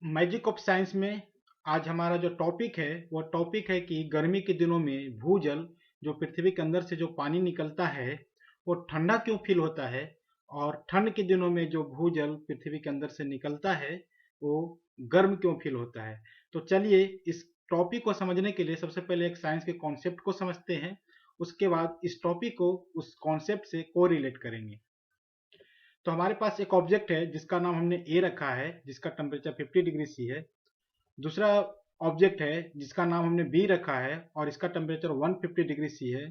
Magic of science में आज हमारा जो टॉपिक है वो टॉपिक है कि गर्मी के दिनों में भूजल जो पृथ्वी के अंदर से जो पानी निकलता है वो ठंडा क्यों फील होता है और ठंड के दिनों में जो भूजल पृथ्वी के अंदर से निकलता है वो गर्म क्यों फील होता है। तो चलिए इस टॉपिक को समझने के लिए सबसे पहले एक साइंस के कॉन्सेप्ट को समझते हैं। उसके बाद इस टॉपिक को उस कॉन्सेप्ट से को रिलेट करेंगे। तो हमारे पास एक ऑब्जेक्ट है जिसका नाम हमने ए रखा है, जिसका टेम्परेचर 50 डिग्री सी है। दूसरा ऑब्जेक्ट है जिसका नाम हमने बी रखा है और इसका टेम्परेचर 150 डिग्री सी है।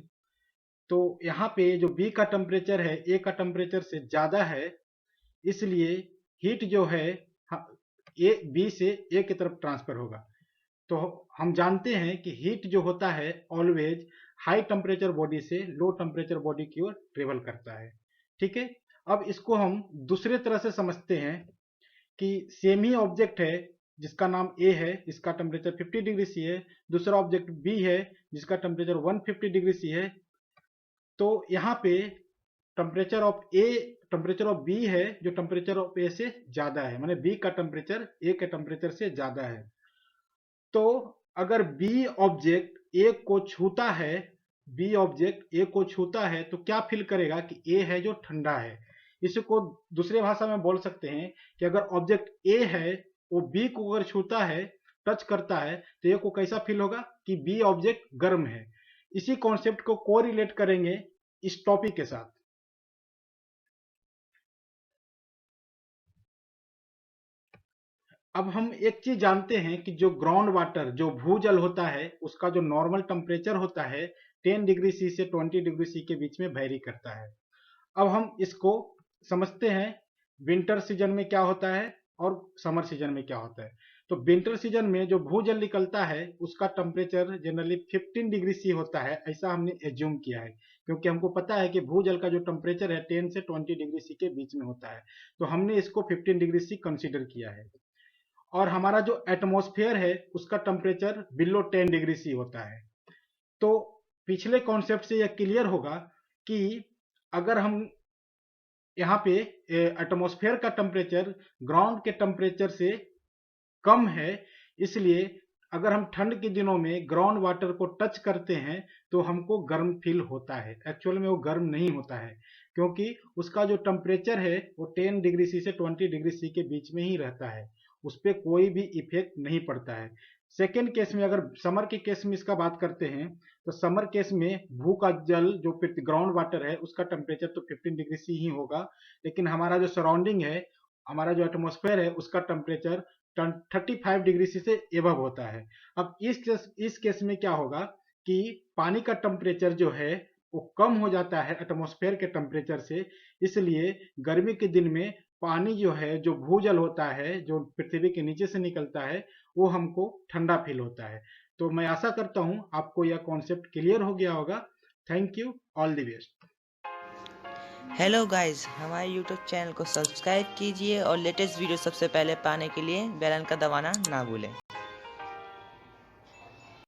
तो यहाँ पे जो बी का टेम्परेचर है ए का टेम्परेचर से ज़्यादा है, इसलिए हीट जो है ए बी से ए की तरफ ट्रांसफर होगा। तो हम जानते हैं कि हीट जो होता है ऑलवेज हाई टेम्परेचर बॉडी से लो टेम्परेचर बॉडी की ओर ट्रेवल करता है। ठीक है, अब इसको हम दूसरे तरह से समझते हैं कि सेम ही ऑब्जेक्ट है जिसका नाम ए है, इसका टेम्परेचर 50 डिग्री सी है। दूसरा ऑब्जेक्ट बी है जिसका टेम्परेचर 150 डिग्री सी है। तो यहाँ पे टेम्परेचर ऑफ बी है जो टेम्परेचर ऑफ ए से ज्यादा है, माने बी का टेम्परेचर ए के टेम्परेचर से ज्यादा है। तो अगर बी ऑब्जेक्ट ए को छूता है, बी ऑब्जेक्ट ए को छूता है तो क्या फील करेगा कि ए है जो ठंडा है। इसको दूसरे भाषा में बोल सकते हैं कि अगर ऑब्जेक्ट ए है वो बी को अगर छूता है, टच करता है, तो ए को कैसा फील होगा कि बी ऑब्जेक्ट गर्म है। इसी कॉन्सेप्ट को कोरिलेट करेंगे इस टॉपिक के साथ। अब हम एक चीज जानते हैं कि जो ग्राउंड वाटर जो भूजल होता है उसका जो नॉर्मल टेम्परेचर होता है 10 डिग्री सी से 20 डिग्री सी के बीच में वेरी करता है। अब हम इसको समझते हैं विंटर सीजन में क्या होता है और समर सीजन में क्या होता है। तो विंटर सीजन में जो भूजल निकलता है उसका टेम्परेचर जनरली 15 डिग्री सी होता है, ऐसा हमने एज्यूम किया है क्योंकि हमको पता है कि भूजल का जो टेम्परेचर है 10 से 20 डिग्री सी के बीच में होता है। तो हमने इसको 15 डिग्री सी कंसीडर किया है और हमारा जो एटमॉस्फेयर है उसका टेम्परेचर बिलो 10 डिग्री सी होता है। तो पिछले कॉन्सेप्ट से यह क्लियर होगा कि अगर हम यहाँ पे एटमॉस्फेयर का टेम्परेचर ग्राउंड के टेम्परेचर से कम है, इसलिए अगर हम ठंड के दिनों में ग्राउंड वाटर को टच करते हैं तो हमको गर्म फील होता है। एक्चुअल में वो गर्म नहीं होता है क्योंकि उसका जो टेम्परेचर है वो 10 डिग्री सी से 20 डिग्री सी के बीच में ही रहता है, उस पर कोई भी इफेक्ट नहीं पड़ता है। सेकेंड केस में अगर समर के केस में इसका बात करते हैं तो समर केस में भू का जल जो ग्राउंड वाटर है उसका टेम्परेचर तो 15 डिग्री सी ही होगा, लेकिन हमारा जो सराउंडिंग है, हमारा जो एटमॉस्फेयर है उसका टेम्परेचर 35 डिग्री सी से एबव होता है। अब इस केस में क्या होगा कि पानी का टेम्परेचर जो है वो कम हो जाता है एटमॉस्फेयर के टेम्परेचर से, इसलिए गर्मी के दिन में पानी जो है जो भूजल होता है जो पृथ्वी के नीचे से निकलता है वो हमको ठंडा फील होता है। तो मैं आशा करता हूं आपको यह कॉन्सेप्ट क्लियर हो गया होगा। Thank you, all the best. Hello guys, हमारे यूट्यूब चैनल को सब्सक्राइब कीजिए और लेटेस्ट वीडियो सबसे पहले पाने के लिए बेल आइकन का दबाना ना भूलें।